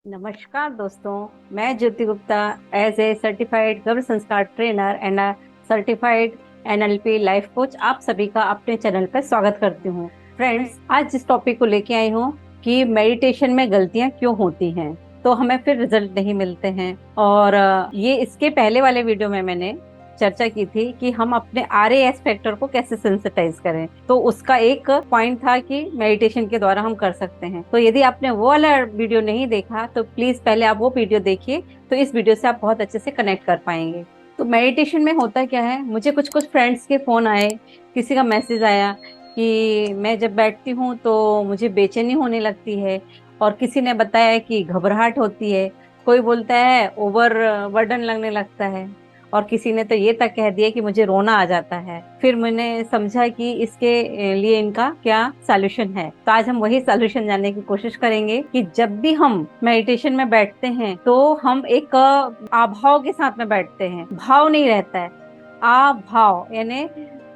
नमस्कार दोस्तों। मैं ज्योति गुप्ता एज ए सर्टिफाइड गर्भ संस्कार trainer and certified NLP life coach आप सभी का अपने चैनल पर स्वागत करती हूँ। फ्रेंड्स, आज जिस टॉपिक को लेके आई हूँ कि मेडिटेशन में गलतियाँ क्यों होती हैं तो हमें फिर रिजल्ट नहीं मिलते हैं। और ये इसके पहले वाले वीडियो में मैंने चर्चा की थी कि हम अपने RAS फैक्टर को कैसे सेंसिटाइज करें, तो उसका एक पॉइंट था कि मेडिटेशन के द्वारा हम कर सकते हैं। तो यदि आपने वो वाला वीडियो नहीं देखा तो प्लीज पहले आप वो वीडियो देखिए, तो इस वीडियो से आप बहुत अच्छे से कनेक्ट कर पाएंगे। तो मेडिटेशन में होता क्या है, मुझे कुछ कुछ फ्रेंड्स के फोन आए, किसी का मैसेज आया कि मैं जब बैठती हूँ तो मुझे बेचैनी होने लगती है, और किसी ने बताया कि घबराहट होती है, कोई बोलता है ओवर बर्डन लगने लगता है, और किसी ने तो ये तक कह दिया कि मुझे रोना आ जाता है। फिर मैंने समझा कि इसके लिए इनका क्या सॉल्यूशन है। तो आज हम वही सॉल्यूशन जानने की कोशिश करेंगे कि जब भी हम मेडिटेशन में बैठते हैं तो हम एक अभाव के साथ में बैठते हैं। भाव नहीं रहता है, अभाव यानी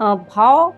भाव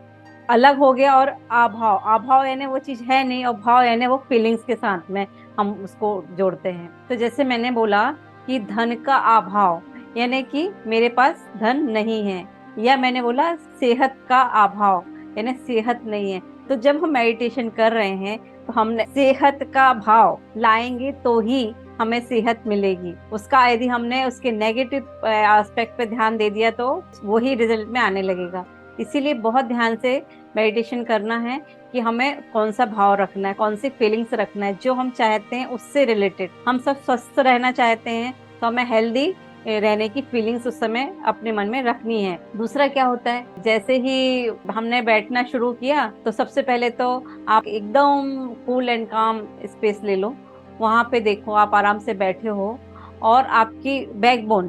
अलग हो गया, और अभाव, अभाव यानी वो चीज है नहीं, और भाव यानी वो फीलिंग्स के साथ में हम उसको जोड़ते हैं। तो जैसे मैंने बोला कि धन का अभाव यानी कि मेरे पास धन नहीं है, या मैंने बोला सेहत का अभाव यानी सेहत नहीं है। तो जब हम मेडिटेशन कर रहे हैं तो हमने सेहत का भाव लाएंगे तो ही हमें सेहत मिलेगी। उसका यदि हमने उसके नेगेटिव एस्पेक्ट पे ध्यान दे दिया तो वही रिजल्ट में आने लगेगा। इसीलिए बहुत ध्यान से मेडिटेशन करना है कि हमें कौन सा भाव रखना है, कौन सी फीलिंग्स रखना है जो हम चाहते हैं उससे रिलेटेड। हम सब स्वस्थ रहना चाहते हैं तो हमें हेल्दी रहने की फीलिंग्स उस समय अपने मन में रखनी है। दूसरा क्या होता है, जैसे ही हमने बैठना शुरू किया तो सबसे पहले तो आप एकदम कूल एंड काम स्पेस ले लो। वहां पे देखो आप आराम से बैठे हो, और आपकी बैकबोन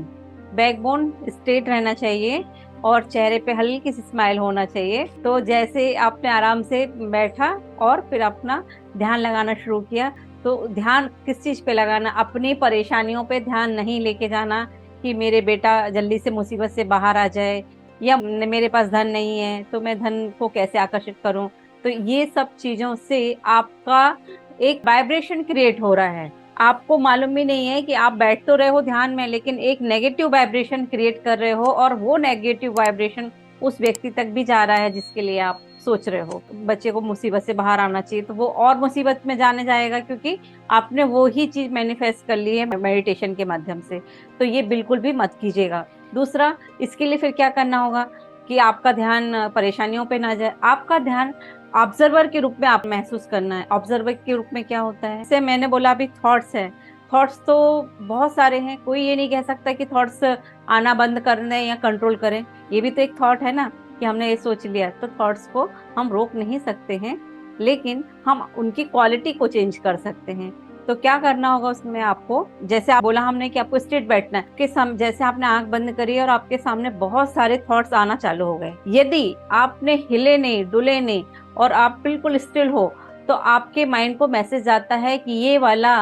बैकबोन स्ट्रेट रहना चाहिए, और चेहरे पे हल्की सी स्माइल होना चाहिए। तो जैसे आपने आराम से बैठा और फिर अपना ध्यान लगाना शुरू किया, तो ध्यान किस चीज पे लगाना, अपनी परेशानियों पे ध्यान नहीं लेके जाना कि मेरे बेटा जल्दी से मुसीबत से बाहर आ जाए, या मेरे पास धन नहीं है तो मैं धन को कैसे आकर्षित करूं। तो ये सब चीजों से आपका एक वाइब्रेशन क्रिएट हो रहा है। आपको मालूम भी नहीं है कि आप बैठ तो रहे हो ध्यान में, लेकिन एक नेगेटिव वाइब्रेशन क्रिएट कर रहे हो, और वो नेगेटिव वाइब्रेशन उस व्यक्ति तक भी जा रहा है जिसके लिए आप सोच रहे हो। बच्चे को मुसीबत से बाहर आना चाहिए तो वो और मुसीबत में जाने जाएगा, क्योंकि आपने वो ही चीज मैनिफेस्ट कर ली है मेडिटेशन के माध्यम से। तो ये बिल्कुल भी मत कीजिएगा। दूसरा, इसके लिए फिर क्या करना होगा कि आपका ध्यान परेशानियों पे ना जाए, आपका ध्यान ऑब्जर्वर के रूप में आप महसूस करना है। ऑब्जर्वर के रूप में क्या होता है, जैसे मैंने बोला अभी थॉट्स है, थॉट्स तो बहुत सारे हैं, कोई ये नहीं कह सकता कि थॉट्स आना बंद कर दें या कंट्रोल करें। ये भी तो एक थॉट है ना कि हमने ये सोच लिया। तो थॉट्स को हम रोक नहीं सकते हैं, लेकिन हम उनकी क्वालिटी को चेंज कर सकते हैं। तो क्या करना होगा उसमें आपको, जैसे आप बोला हमने कि आपको स्ट्रेट बैठना है, कि जैसे आपने आंख बंद करी और आपके सामने बहुत सारे थॉट्स आना चालू हो गए, यदि आपने हिले नहीं डुले नहीं और आप बिल्कुल स्टिल हो, तो आपके माइंड को मैसेज आता है कि ये वाला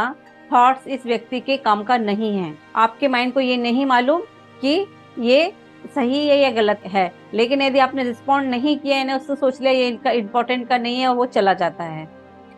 थॉट्स इस व्यक्ति के काम का नहीं है। आपके माइंड को ये नहीं मालूम कि ये सही है या गलत है, लेकिन यदि आपने रिस्पॉन्ड नहीं किया है, उससे सोच लिया ये इनका इम्पोर्टेंट का नहीं है, और वो चला जाता है।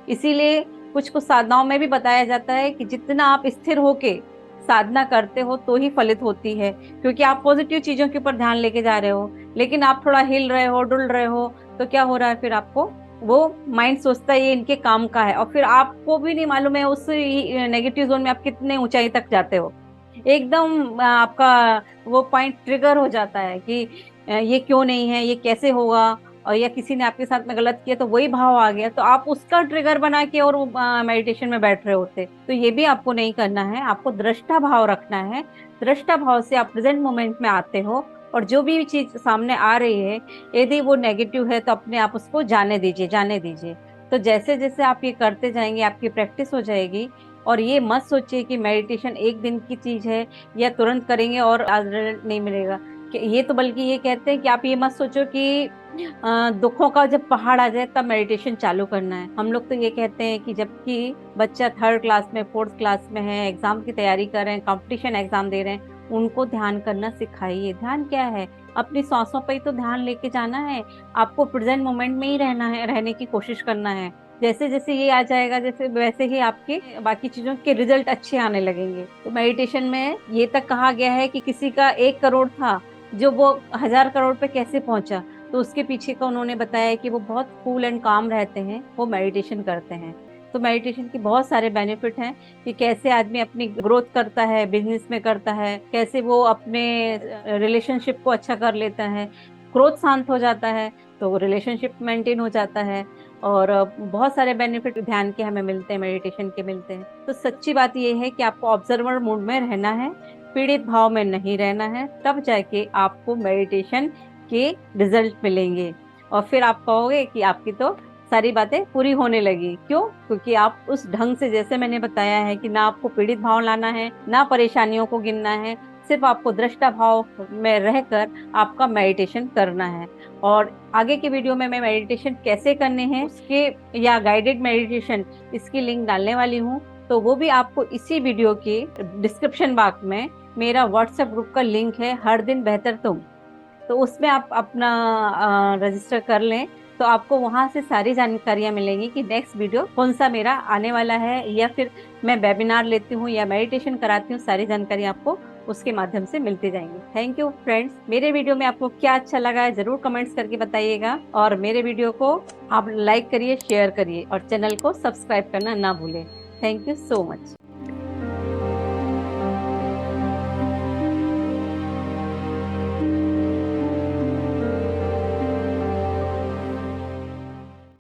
इसीलिए कुछ कुछ साधनाओं में भी बताया जाता है कि जितना आप स्थिर होके साधना करते हो तो ही फलित होती है, क्योंकि आप पॉजिटिव चीजों के ऊपर ध्यान लेके जा रहे हो। लेकिन आप थोड़ा हिल रहे हो डुल रहे हो तो क्या हो रहा है, फिर आपको वो माइंड सोचता है ये इनके काम का है, और फिर आपको भी नहीं मालूम है उस नेगेटिव जोन में आप कितने ऊंचाई तक जाते हो। एकदम आपका वो पॉइंट ट्रिगर हो जाता है कि ये क्यों नहीं है, ये कैसे होगा, और या किसी ने आपके साथ में गलत किया तो वही भाव आ गया, तो आप उसका ट्रिगर बना के और मेडिटेशन में बैठ रहे होते। तो ये भी आपको नहीं करना है, आपको दृष्टा भाव रखना है। दृष्टा भाव से आप प्रेजेंट मोमेंट में आते हो, और जो भी चीज सामने आ रही है यदि वो नेगेटिव है तो अपने आप उसको जाने दीजिए, जाने दीजिए। तो जैसे जैसे आप ये करते जाएंगे आपकी प्रैक्टिस हो जाएगी। और ये मत सोचिए कि मेडिटेशन एक दिन की चीज है या तुरंत करेंगे और रिजल्ट नहीं मिलेगा। ये तो बल्कि ये कहते हैं कि आप ये मत सोचो कि दुखों का जब पहाड़ आ जाए तब मेडिटेशन चालू करना है। हम लोग तो ये कहते हैं कि जबकि बच्चा थर्ड क्लास में फोर्थ क्लास में है, एग्जाम की तैयारी कर रहे हैं, कंपटीशन एग्जाम दे रहे हैं, उनको ध्यान करना सिखाइए। ध्यान क्या है, अपनी सांसों पर ही तो ध्यान लेके जाना है। आपको प्रेजेंट मोमेंट में ही रहना है, रहने की कोशिश करना है। जैसे जैसे ये आ जाएगा, जैसे वैसे ही आपके बाकी चीजों के रिजल्ट अच्छे आने लगेंगे। तो मेडिटेशन में ये तक कहा गया है कि किसी का 1 करोड़ था, जो वो 1000 करोड़ पे कैसे पहुंचा, तो उसके पीछे का उन्होंने बताया कि वो बहुत कूल एंड काम रहते हैं, वो मेडिटेशन करते हैं। तो मेडिटेशन के बहुत सारे बेनिफिट हैं कि कैसे आदमी अपनी ग्रोथ करता है, बिजनेस में करता है, कैसे वो अपने रिलेशनशिप को अच्छा कर लेता है, क्रोध शांत हो जाता है, तो रिलेशनशिप मेंटेन हो जाता है। और बहुत सारे बेनिफिट ध्यान के हमें मिलते हैं, मेडिटेशन के मिलते हैं। तो सच्ची बात यह है कि आपको ऑब्जर्वर मोड में रहना है, पीड़ित भाव में नहीं रहना है, तब जाके आपको मेडिटेशन के रिजल्ट मिलेंगे। और फिर आप कहोगे कि आपकी तो सारी बातें पूरी होने लगी। क्यों? क्योंकि आप उस ढंग से, जैसे मैंने बताया है कि ना आपको पीड़ित भाव लाना है, ना परेशानियों को गिनना है, सिर्फ आपको दृष्टा भाव में रहकर आपका मेडिटेशन करना है। और आगे की वीडियो में मैं मेडिटेशन कैसे करने हैं उसके, या गाइडेड मेडिटेशन, इसकी लिंक डालने वाली हूँ। तो वो भी आपको इसी वीडियो के डिस्क्रिप्शन बॉक्स में मेरा व्हाट्सएप ग्रुप का लिंक है, हर दिन बेहतर तुम। तो उसमें आप अपना रजिस्टर कर लें, तो आपको वहां से सारी जानकारियां मिलेंगी कि नेक्स्ट वीडियो कौन सा मेरा आने वाला है, या फिर मैं वेबिनार लेती हूँ या मेडिटेशन कराती हूँ, सारी जानकारी आपको उसके माध्यम से मिलती जाएंगी। Thank you friends. मेरे वीडियो में आपको क्या अच्छा लगा है जरूर कमेंट्स करके बताइएगा, और मेरे वीडियो को आप लाइक करिए, शेयर करिए, और चैनल को सब्सक्राइब करना ना भूलें। Thank you so much.